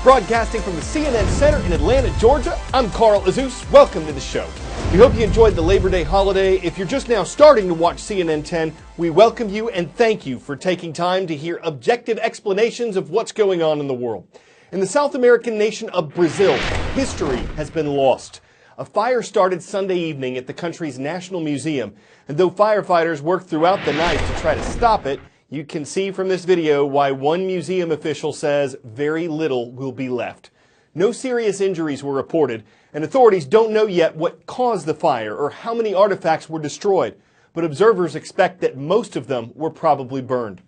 Broadcasting from the CNN Center in Atlanta, Georgia, I'm Carl Azuz. Welcome to the show. We hope you enjoyed the Labor Day holiday. If you're just now starting to watch CNN 10, we welcome you and thank you for taking time to hear objective explanations of what's going on in the world. In the South American nation of Brazil, history has been lost. A fire started Sunday evening at the country's National Museum, and though firefighters worked throughout the night to try to stop it, you can see from this video why one museum official says very little will be left. No serious injuries were reported, and authorities don't know yet what caused the fire or how many artifacts were destroyed, but observers expect that most of them were probably burned.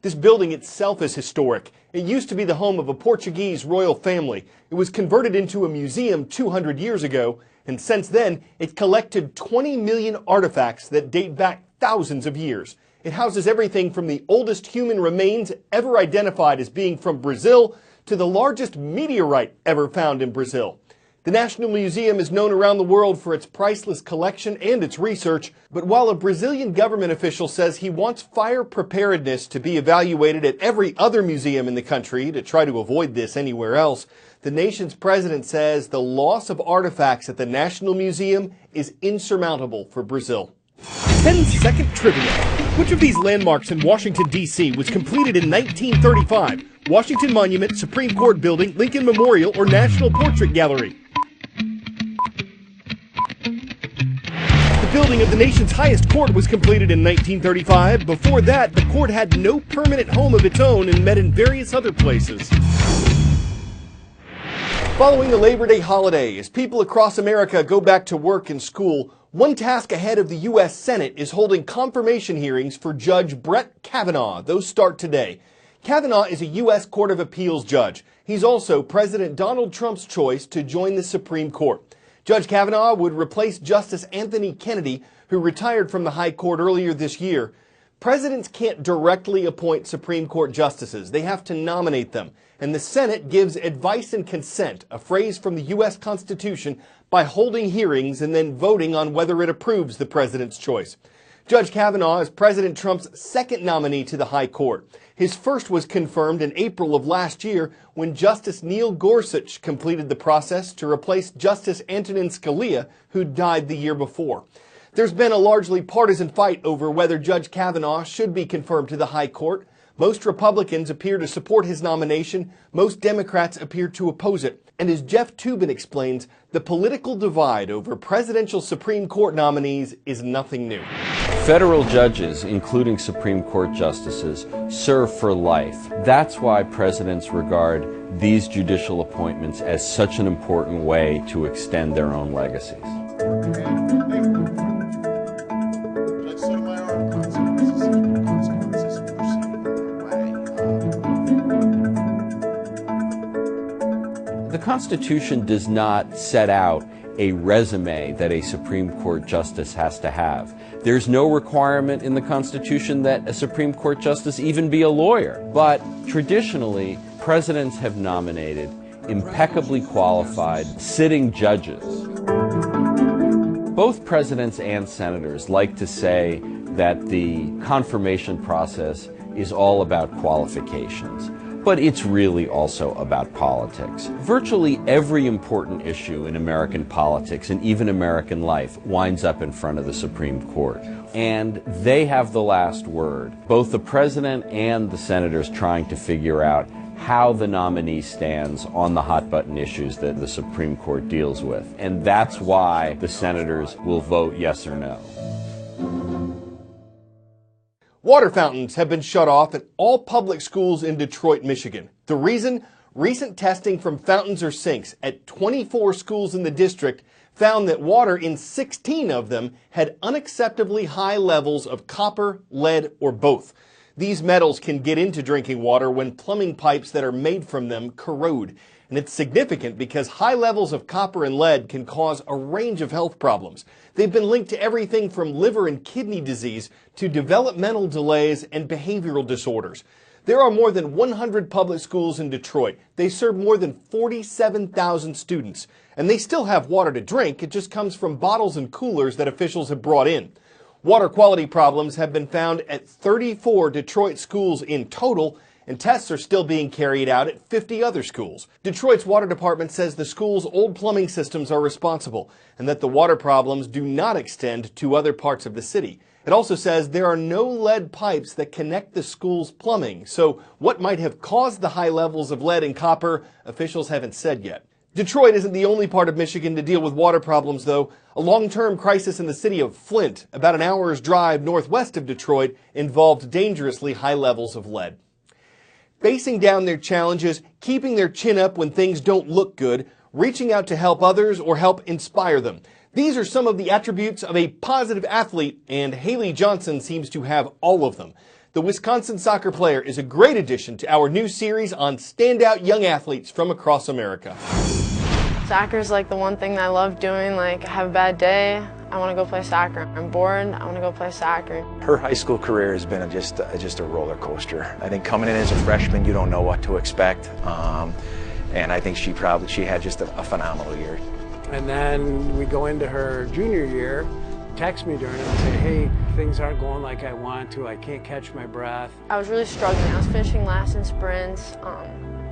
This building itself is historic. It used to be the home of a Portuguese royal family. It was converted into a museum 200 years ago, and since then, it collected 20 million artifacts that date back thousands of years. It houses everything from the oldest human remains ever identified as being from Brazil to the largest meteorite ever found in Brazil. The National Museum is known around the world for its priceless collection and its research, but while a Brazilian government official says he wants fire preparedness to be evaluated at every other museum in the country to try to avoid this anywhere else, the nation's president says the loss of artifacts at the National Museum is insurmountable for Brazil. 10-second trivia. Which of these landmarks in Washington, D.C. was completed in 1935? Washington Monument, Supreme Court Building, Lincoln Memorial, or National Portrait Gallery? The building of the nation's highest court was completed in 1935. Before that, the court had no permanent home of its own and met in various other places. Following the Labor Day holiday, as people across America go back to work and school, one task ahead of the U.S. Senate is holding confirmation hearings for Judge Brett Kavanaugh. Those start today. Kavanaugh is a U.S. Court of Appeals judge. He's also President Donald Trump's choice to join the Supreme Court. Judge Kavanaugh would replace Justice Anthony Kennedy, who retired from the High Court earlier this year. Presidents can't directly appoint Supreme Court justices. They have to nominate them. And the Senate gives advice and consent, a phrase from the U.S. Constitution, by holding hearings and then voting on whether it approves the president's choice. Judge Kavanaugh is President Trump's second nominee to the High Court. His first was confirmed in April of last year when Justice Neil Gorsuch completed the process to replace Justice Antonin Scalia, who died the year before. There's been a largely partisan fight over whether Judge Kavanaugh should be confirmed to the High Court. Most Republicans appear to support his nomination. Most Democrats appear to oppose it. And as Jeff Toobin explains, the political divide over presidential Supreme Court nominees is nothing new. Federal judges, including Supreme Court justices, serve for life. That's why presidents regard these judicial appointments as such an important way to extend their own legacies. The Constitution does not set out a resume that a Supreme Court justice has to have. There's no requirement in the Constitution that a Supreme Court justice even be a lawyer. But traditionally, presidents have nominated impeccably qualified sitting judges. Both presidents and senators like to say that the confirmation process is all about qualifications. But it's really also about politics. Virtually every important issue in American politics and even American life winds up in front of the Supreme Court. And they have the last word. Both the president and the senators trying to figure out how the nominee stands on the hot-button issues that the Supreme Court deals with. And that's why the senators will vote yes or no. Water fountains have been shut off at all public schools in Detroit, Michigan. The reason? Recent testing from fountains or sinks at 24 schools in the district found that water in 16 of them had unacceptably high levels of copper, lead, or both. These metals can get into drinking water when plumbing pipes that are made from them corrode. And it's significant because high levels of copper and lead can cause a range of health problems. They've been linked to everything from liver and kidney disease to developmental delays and behavioral disorders. There are more than 100 public schools in Detroit. They serve more than 47,000 students. And they still have water to drink. It just comes from bottles and coolers that officials have brought in. Water quality problems have been found at 34 Detroit schools in total, and tests are still being carried out at 50 other schools. Detroit's water department says the school's old plumbing systems are responsible and that the water problems do not extend to other parts of the city. It also says there are no lead pipes that connect the school's plumbing, so what might have caused the high levels of lead and copper, officials haven't said yet. Detroit isn't the only part of Michigan to deal with water problems, though. A long-term crisis in the city of Flint, about an hour's drive northwest of Detroit, involved dangerously high levels of lead. Facing down their challenges, keeping their chin up when things don't look good, reaching out to help others or help inspire them. These are some of the attributes of a positive athlete, and Haley Johnson seems to have all of them. The Wisconsin soccer player is a great addition to our new series on standout young athletes from across America. Soccer is like the one thing that I love doing. Like, I have a bad day, I want to go play soccer. I'm bored, I want to go play soccer. Her high school career has been just a roller coaster. I think coming in as a freshman, you don't know what to expect. And I think she had just a phenomenal year. And then we go into her junior year, text me during it and say, hey, things aren't going like I want to, I can't catch my breath. I was really struggling. I was finishing last in sprints.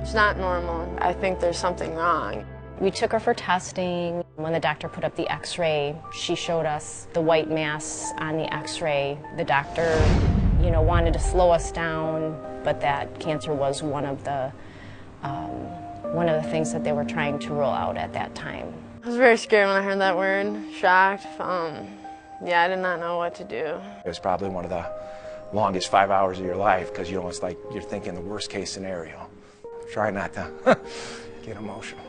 It's not normal. I think there's something wrong. We took her for testing. When the doctor put up the x-ray, she showed us the white mass on the x-ray. The doctor, wanted to slow us down, but that cancer was one of the things that they were trying to rule out at that time. I was very scared when I heard that word, shocked. Yeah, I did not know what to do. It was probably one of the longest 5 hours of your life because, it's like you're thinking the worst case scenario. Try not to get emotional.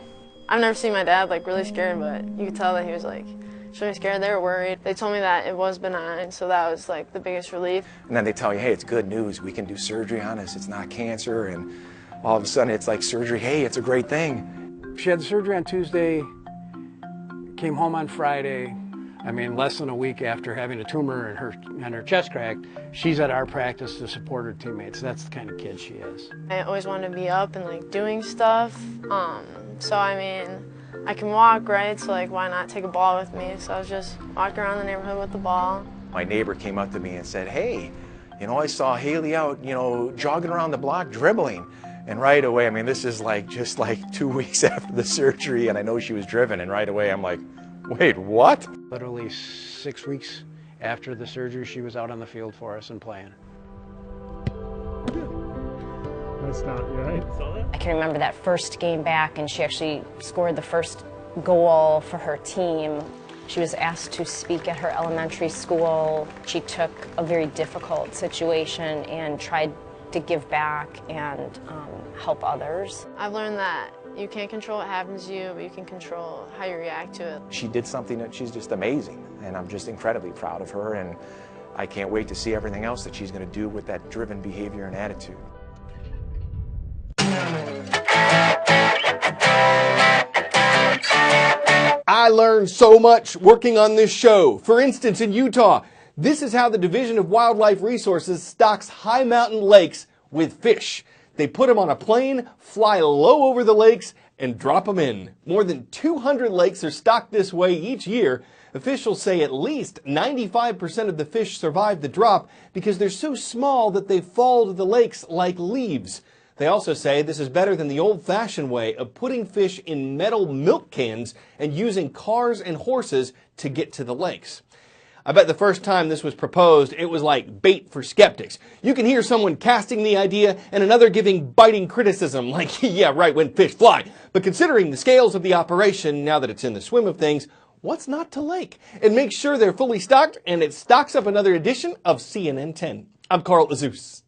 I've never seen my dad really scared, but you could tell that he was extremely scared. They were worried. They told me that it was benign, so that was the biggest relief. And then they tell you, hey, it's good news. We can do surgery on this. It's not cancer. And all of a sudden it's like surgery. Hey, it's a great thing. She had the surgery on Tuesday, came home on Friday. Less than a week after having a tumor and her chest cracked, she's at our practice to support her teammates. That's the kind of kid she is. I always wanted to be up and doing stuff. So I can walk, right? So why not take a ball with me? So I was just walking around the neighborhood with the ball. My neighbor came up to me and said, hey, I saw Haley out, jogging around the block, dribbling. And right away, this is just 2 weeks after the surgery, and I know she was driven, and right away I'm like, wait, what? Literally 6 weeks after the surgery, she was out on the field for us and playing. That's not right. I can remember that first game back, and she actually scored the first goal for her team. She was asked to speak at her elementary school. She took a very difficult situation and tried to give back and help others. I've learned that you can't control what happens to you, but you can control how you react to it. She did something that she's just amazing, and I'm just incredibly proud of her, and I can't wait to see everything else that she's going to do with that driven behavior and attitude. I learned so much working on this show. For instance, in Utah, this is how the Division of Wildlife Resources stocks high mountain lakes with fish. They put them on a plane, fly low over the lakes, and drop them in. More than 200 lakes are stocked this way each year. Officials say at least 95% of the fish survive the drop because they're so small that they fall to the lakes like leaves. They also say this is better than the old-fashioned way of putting fish in metal milk cans and using cars and horses to get to the lakes. I bet the first time this was proposed, it was like bait for skeptics. You can hear someone casting the idea and another giving biting criticism like, yeah, right, when fish fly. But considering the scales of the operation, now that it's in the swim of things, what's not to like? And make sure they're fully stocked, and it stocks up another edition of CNN 10. I'm Carl Azuz.